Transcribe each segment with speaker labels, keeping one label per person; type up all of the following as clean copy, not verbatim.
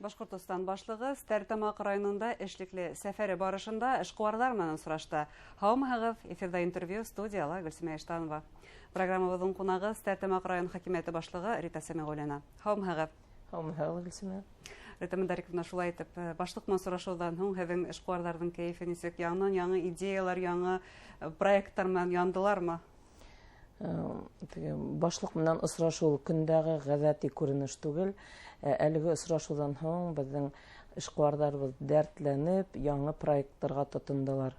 Speaker 1: Башкортостан башлыгы Стәрлетамак районында эшлекле сәфәре барышында эшкуарлар менән очрашты. Һаумыгыз, эфирда интервью студияла Гөлсемә Иштанова. Программабыздың кунагы Стәрлетамак район хакимияте башлыгы Рита Сәмигуллина. Һаумыгыз.
Speaker 2: Һаумыгыз, Гөлсемә.
Speaker 1: Рита Мөдариковна, шулай итеп, башлык менән сорашудан һуң һеҙҙең эшкуарларҙың кәйефе нисек? Яңы идеялар, яңы проекттар менән яндылармы?
Speaker 2: Башлык менән осрашыу көндәге гадәти күренеш түгел. Әлеге осрашудан һуң безнең эшкуарларыбыз дәртләнеп, яңы проекттарга тотындылар.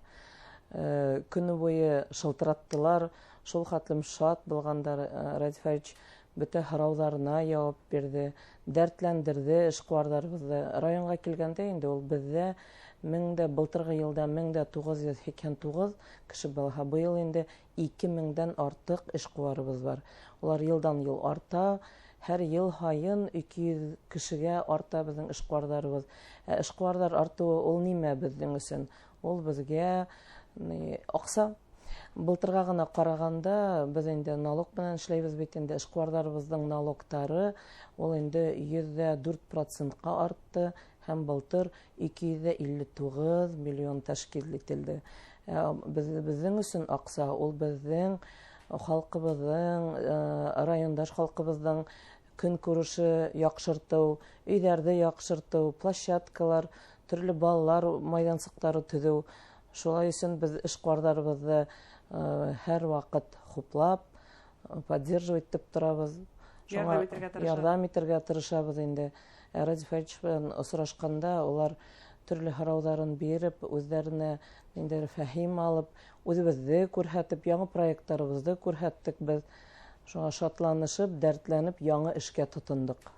Speaker 2: Көне буе шылтыраттылар, шул хәтлем шат булгандар. Радифович бөтә һорауҙарына яуап бирде, дәртләндерде эшкуарларыбызды. Районга килгәндә инде ул бездә былтыргы елда 1989 кеше булһа, быел инде 2000-дән артык эшкуарыбыз бар. Улар йылдан-йыл арта, һәр ел һайын 200 кешегә арта безнең эшкуарларыбыз. Эшкуарлар артуы ул нимә безнең өсөн? Ул безгә акса. Былтырга гына караганда без инде налог белән эшләйбез бит инде. Эшкуарларыбызның налогтары ул инде 104%-ка артты. Һәм былтыр 259 миллион тәшкил ителде. Безнең өсөн акса ул безнең халкыбызның, райондаш халкыбызның көн күреше яхшырту, өйләрдә яхшырту, площадкалар, төрле балалар майдансыклары төзү. Шулай өчен без эшкуарларыбызны һәр вакыт хуплап, поддерживать итеп торабыз. Ярдәм итәргә тырышабыз инде. Радифович белән осрашканда улар төрле һорауҙарын биреп, үзләренә инде фәһим алып, үзебезне күрһәтеп, яңы проекттарыбызды күрһәттек без. Шуңа шатланышып, дәртләнеп, яңы эшкә тотындык.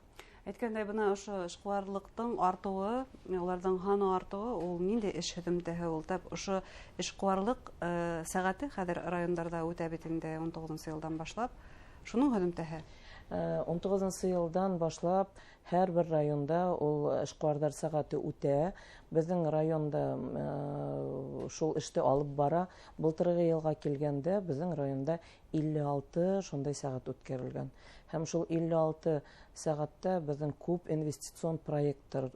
Speaker 1: Әйткәндәй, бына ошо эшкуарлыктың артуы, уларның һаны артуы, ул нинди эш һөҙөмтәһе ул? Ошо эшкуарлык сәгате хәҙер райондарда үтә бит инде 19 елдан башлап. Шуның һөҙөмтәһе?
Speaker 2: 19 елдан башлап һәр бер районда ул эшкуарлар сәгате үтә. Безнең районда шул эште алып бара. Былтыргы елга килгәндә безнең районда 56 шундай сәгать үткәрелгән. Һәм шул 56 сәгатьтә безнең күп инвестицион проекттар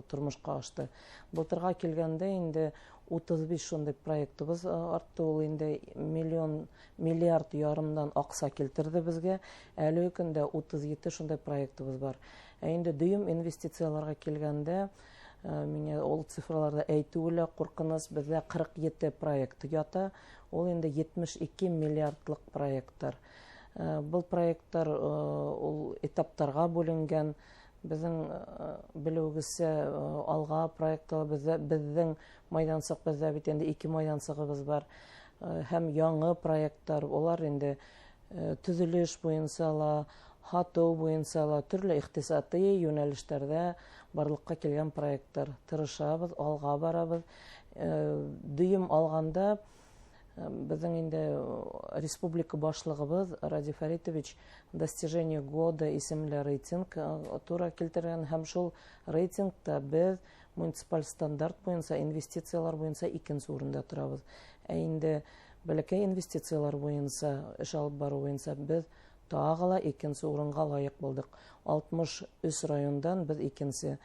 Speaker 2: тормышка ашты. Былтырга килгәндә инде 35 шундай проектыбыз артты. Ул инде миллиард ярымдан акса килтерде безгә. Әлеге көндә 37 шундай проектыбыз бар. Инде дөйем инвестицияларга килгәндә, миңа ул цифрларда әйтүе лә куркыныс, бездә 47 проект ята. Ул инде 72 миллиардлык проекттар. Был проекттар ул этаптарга бүленгән. Безнең белүегезчә алга проектлар безнең майдансык бездә бит инде 2 майдансыгыбыз бар. Һәм яңы проекттар, улар инде төзелеш буенча ла, хату буенча ла, төрле икътисади юнәлештәрдә барлыкка килгән проекттар. Тырышабыз, алга барабыз. Дөйем алганда безнең инде республика башлыгыбыз Радий Фаритович достижение года исемле рейтинг тура килтергән. Һәм шул рейтингта без муниципаль стандарт буенча, инвестициялар буенча 2нче урында торабыз. Инде бәләкәй инвестициялар буенча, эш алып бару буенча без тагы ла 2нче урынга лаек булдык. 63 райондан без 2нче.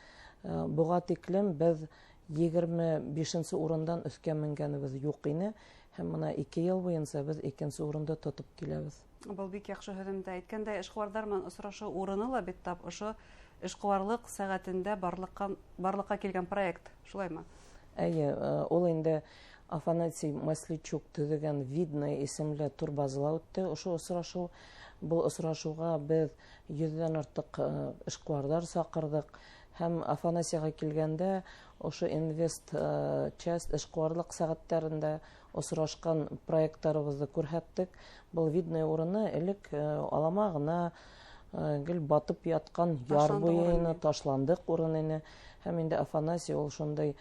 Speaker 2: Буга тиклем без 25нче урындан өскә менгәнебез юк ине. Һәм менә 2 ел буенча без 2нче урында тотып киләбез.
Speaker 1: Бу бик яхшы һөҙөмтә. Әйткәндәй, эшкуарлар менән осрашу урыны ла бит тап ошо эшкуарлык сәгатендә барлыкка килгән проект. Шулаймы? Әйе,
Speaker 2: ул инде Афанасий Масличук төзегән видное исемле турбазала үтте. Ошо осрашу, бу осрашуга без 100дән артык эшкуарлар сакырдык. Һәм Афанасийга килгәндә ошо инвест часть эшкуарлык сәгатьләрендә осрашкан проекттарыбызды күрһәттек. Бу видное урыны элек алама гына гел батып яткан яр буена ташландык урын ине. Һәм инде Афанасий ул шундай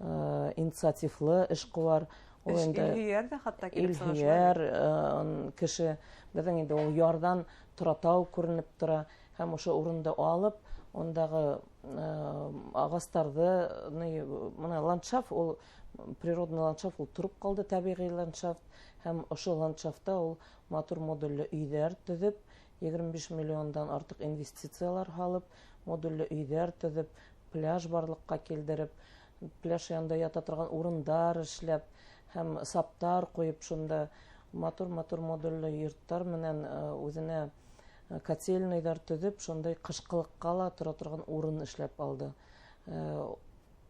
Speaker 2: инициативлы эшкуар.
Speaker 1: Ул инде Илһөяр хатта килеп
Speaker 2: Илһөяр кеше безнең инде ул ярдан Торатау күренеп тора. Һәм ошо урында алып, ондагы агастарды, менә ландшафт, ул природный ландшафт, ул турып калды, табигый ландшафт. Һәм ошо ландшафтта ул матур модульле өйләр төзеп, 25 миллиондан артык инвестициялар халып, модульле өйдәр төзеп, пляж барлыкка килдереп, пляж янында ята торган урындар эшләп, һәм саптар куеп, шунда матур модульлы йорттар менән үзенә котельныйлар төзеп, шундай кышкылыкка ла тора торган урын эшләп алды.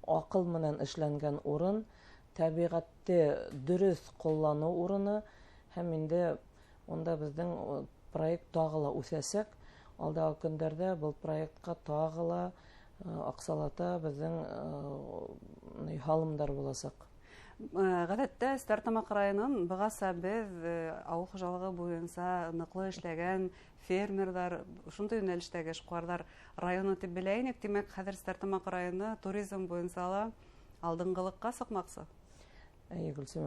Speaker 2: Акыл менән эшләнгән урын, табигатьте дөрес куллану урыны, һәм инде онда безнең проект тагы ла үсәсәк, алдагы көндәрдә был проектка тагы ла аксалата безнең һалымдар буласак.
Speaker 1: Гадәттә, Стәрлетамак районын быгаса без авыл хуҗалыгы буенча ныклы эшләгән фермерлар, шундый юнәлештәге эшкуарлар районы дип белә инек. Димәк, хәзер Стәрлетамак районы туризм буенча ла алдынгылыкка сыкмакчы.
Speaker 2: Гөлсем,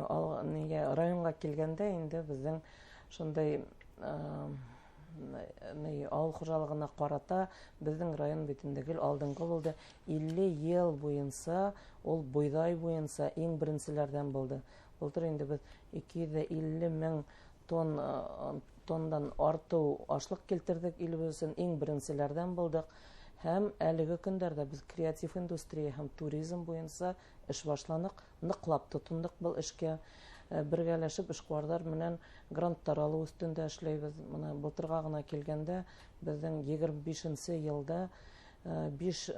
Speaker 2: районга килгәндә инде безнең шундай авыл хуҗалыгына карата безнең район битендәге алдынгы булды. 50 ел буенча ул буйдай буенча иң беренчеләрдән булды. Былтыр инде без 250 мең тоннадан артык ашлык килтердек, илебезнең иң беренчеләрдән булдык. Һәм әлеге көндәрдә без креатив индустрия һәм туризм буенча эш башланык, ныклап тотындык был эшкә. Бергәләшеп эшкуарлар менән гранттар алу өстендә эшләйбез. Менә былтырга гына килгәндә безнең 25нче елда 5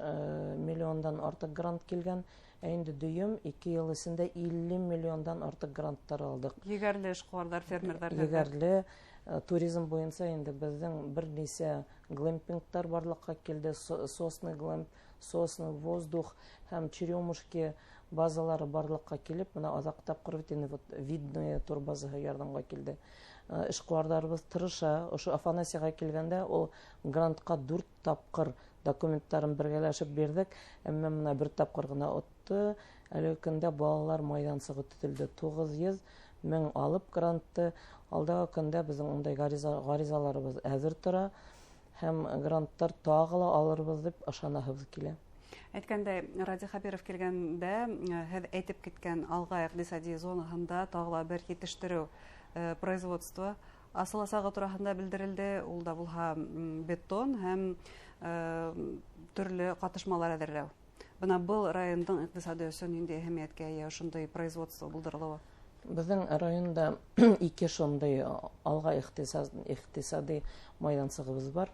Speaker 2: миллиондан артык грант килгән. Инде дөем 2 ел эчендә 50 миллиондан артык гранттар алдык.
Speaker 1: Егәрле эшкуарлар, фермерлар.
Speaker 2: Егәрле туризм буенча инде безнең берничә глэмпингтар барлыкка килде. Сосны глэмп, сосны воздух һәм черемушки базалары барлыкка килеп, менә азак тапкыр видная турбазаһы ярдәмгә килде. Эшкуарларыбыз тырыша. Ошо Афанасияга килгәндә ул грантка 4 тапкыр документларын бергәләшеп бирдек. Әмма менә бер тапкыр гына отты. Әлеге көндә балалар майдансыгы төзелде. 900 мең алып грантты. Алдагы көндә безнең ундай гаризаларыбыз әзер тора. Һәм гранттар тагы ла алырбыз дип ышанабыз килә.
Speaker 1: Әйткәндәй, Ради Хабиров килгәндә, һез әйтеп киткән алга икътисади зонаһында тагы бер җитештерү производство асыласагы турында белдерелде. Ул да булһа бетон һәм төрле катышмалар әзерләү. Бына был райондың икътисади өчен нинди әһәмияткә ия шундый производство булдырылуы?
Speaker 2: Безнең районда 2 шундый алга икътисади майдансыгыбыз бар.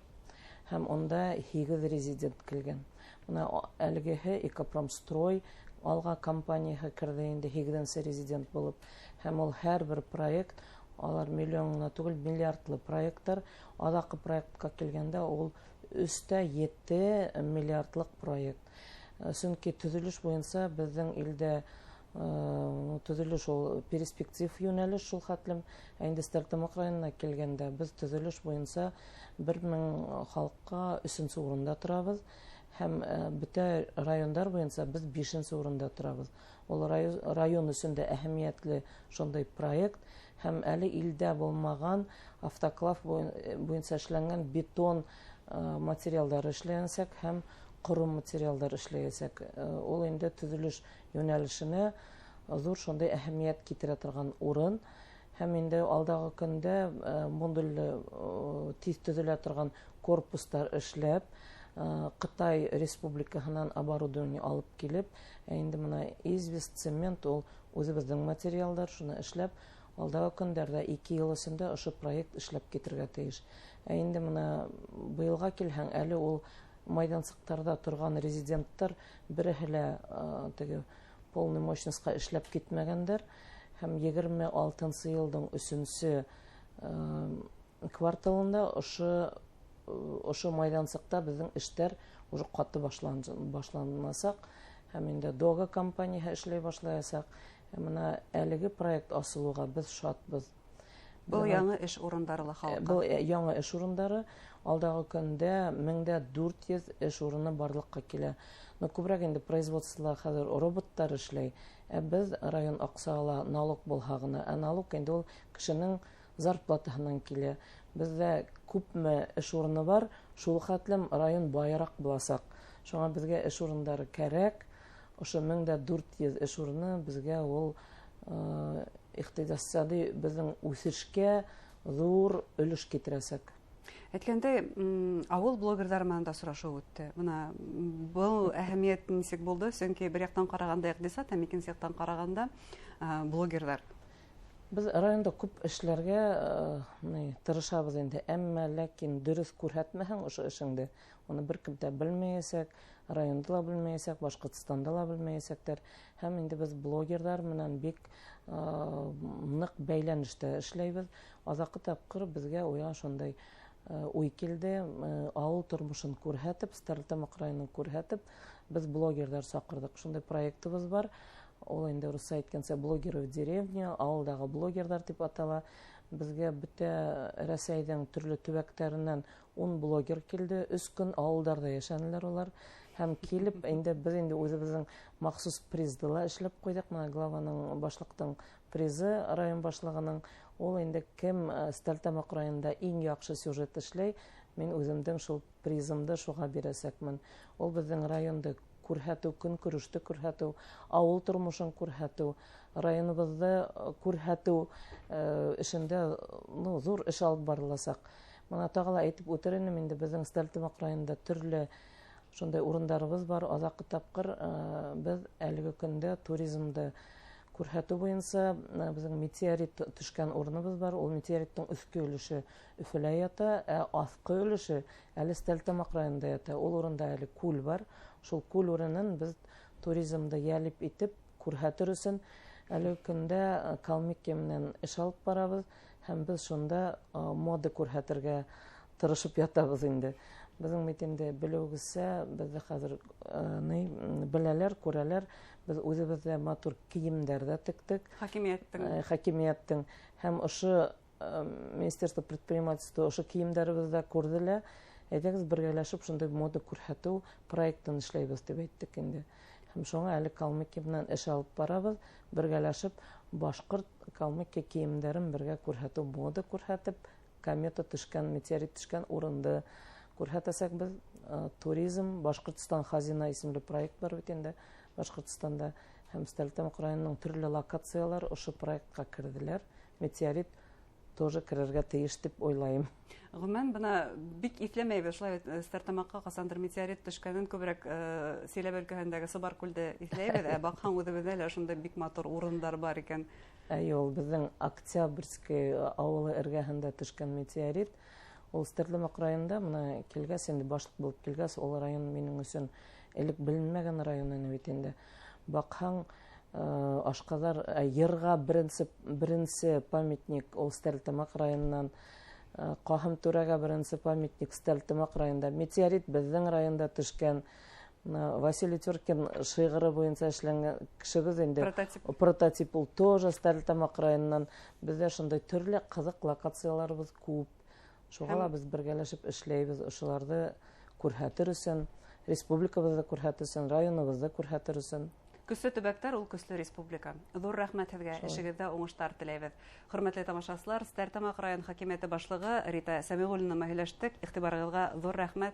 Speaker 2: Һәм онда 8 резидент килгән. Менә әлегеһе Экопромстрой алга компанияһы керде инде 8нче резидент булып. Һәм ул һәрбер проект, алар миллионлы түгел, миллиардлы проекттар. Адакы проектка килгәндә ул үстә 7 миллиардлык проект. Чөнки төзелеш буенча безнең илдә төзелеш ул перспектив юнәлеш шул хәтлем. Инде Стәрлетамак районына килгәндә без төзелеш буенча 1000 халыкка 3нче урында торабыз. Һәм бөтә райондар буенча без 5нче урында торабыз. Ул район өчен дә әһәмиятле шундый проект. Һәм әле илдә булмаган автоклав буенча эшләнгән бетон материаллар эшләнсәк һәм коры материаллар эшләсәк. Ул инде төзелеш юнәлешенә зур шундый әһәмият китерә торган урын. Һәм инде алдагы көндә модульле тиз төзелә торган корпустар эшләп, Кытай республикаһыннан оборудование алып килеп, инде менә Извест цемент ул үзебезнең материаллар, шуны эшләп, алдагы көндәрдә 2 ел эчендә ошо проект эшләп китергә тиеш. Инде менә быелга килһәң, әле ул майдансыктарда торган резиденттар берәһе лә теге полный мощностька эшләп китмәгәндер. Һәм 26нчы елның 3нче кварталында ошо майдансыкта безнең эшләр уже каты башланмасак, һәм инде Дога компанияһы эшләй башлаячак. Менә әлеге проект асылуга без шатбыз.
Speaker 1: Бу яңа эш урындары халыкка.
Speaker 2: Бу яңа эш урындары, алдагы көндә 1400 эш урыны барлыкка килә. Күбрәк инде производстволар хәзер роботтар эшләй. Без район аксала налог булһа гына, налог инде ул кешенең зарплатаһыннан килә. Бездә күпме эш урыны бар, шул хәтлем район байрак буласак. Шуңа безгә эш урындары кирәк. Ошо 1400 эш урыны безгә ул икътисади безнең үсешкә зур өлеш китерәсәк.
Speaker 1: Әйткәндәй, авыл блогерлары менән дә сорашу үтте. Менә был әһәмият нисек булды? Чөнки бер яктан караганда икътисад, һәм икенче яктан караганда блогерлар.
Speaker 2: Без районда күп эшләргә тырышабыз инде, әмма ләкин дөрес күрһәтмәһәң ошо эшеңде, уны беркем дә белмәясәк, районда ла белмәясәк, Башкортстанда ла белмәясәктер. Һәм инде без блогерлар менән бик нык бәйләнештә эшләйбез. Азакы тапкыр безгә шундай уй килде, авыл тормышын күрһәтеп, Стәрлетамак районын күрһәтеп, без блогерлар сакырдык. Шундай проектыбыз бар. Ул инде русча әйткәнчә блогеры в деревне, авылдагы блогерлар дип атала. Безгә бөтә Рәсәйдән төрле төбәктәреннән 10 блогер килде. 3 көн авылдарда яшәнеләр улар. Һәм килеп, инде без үзебезнең махсус призда ла эшләп куйдык. Менә главаның башлыктың призы, район башлыгының. Ул инде кем Стәрлетамак районында иң яхшы сюжет эшләй, мин үземдең шул призымды шуга бирәсәкмен. Ул безнең районда күрһәтү, көнкүрештә күрһәтү, авыл тормышын күрһәтү, районыбызды күрһәтү эшендә зур эш алып барыласак. Менә тагыла әйтеп үтеренем, инде безнең Стәрлетамак районында төрле шундай урындарыбыз бар. Азакы тапкыр без әлеге көндә туризмды күрһәтү буенча безнең метеорит төшкән урыныбыз бар. Ул метеориттың өске өлеше Өфөлә ята, аскы өлеше әле Стәрлетамак районында ята. Ул урында әле күл бар. Шул күл урынын без туризмды ялип итеп күрһәтер өчен әлеге көндә Калмыкия менән эш алып барабыз. Һәм без шунда мода күрһәтергә тырышып ятабыз инде. Безнең бит инде белүегезчә, бездә хәзер беләләр, күрәләр. Без үзебездә матур киемнәрдә тектек. Хакимияттың һәм ошо Министерство предпринимательства ошо киемнәребездә күрделәр. Әйдәгез бергәләшеп шундай мода күрһәтү проектын эшләйбез дип әйттек инде. Һәм шуңа әле Калмыкия белән эш алып барабыз, бергәләшеп башкорт Калмыкия киемнәрен бергә күрһәтү, мода күрһәтеп, комета төшкән, метеорит төшкән урынды күрһәтәсәк без. Туризм, Башкортстан хазина исемле проект бар бит инде Башкортстанда. Һәм Стәрлетамак районының төрле локациялар ошо проектка керделәр. Метеорит тоже керергә тиеш дип уйлайм.
Speaker 1: Гомумән, бына бик иҫләмәйбез. Шулай Стәрлетамакка касандыр метеорит төшкәнен күбрәк Силәбе өлкәһендәге Сыбаркүлдә иҫләйбез. Бакһаң, үзебездә лә шундай бик матур урындар бар икән.
Speaker 2: Ул безнең Октябрьский авылы эргәһендә төшкән метеорит. Ул Стәрлетамак районында менә килгәс, инде башлык булып килгәс, ул район минең өчен элек беленмәгән район бит инде. Бакһаң, Ашказар йырга беренче памятник ул Стәрлетамак районыннан, Кахым түрәгә беренче памятник Стәрлетамак районында. Метеорит безнең районда төшкән. Василий Тюркин шигыры буенча эшләнгән кешебез инде. Прототип ул тоже Стәрлетамак районыннан. Бездә шундай төрле кызык локацияларыбыз күп. Шуңа без бергәләшеп эшләйбез, ошыларны күрһәтер өчен, республикабызда күрһәтер өчен, районыбызда күрһәтер өчен.
Speaker 1: Көсле төбәктәр, ул көсле республика. Зур рәхмәт һеҙгә, эшегеҙҙә уңыштар теләйбеҙ. Хөрмәтле тамашасылар, Стәрлетамак район хакимияте башлығы Рита Сәмиғуллина һөйләштек. Иғтибарығыҙға зур рәхмәт.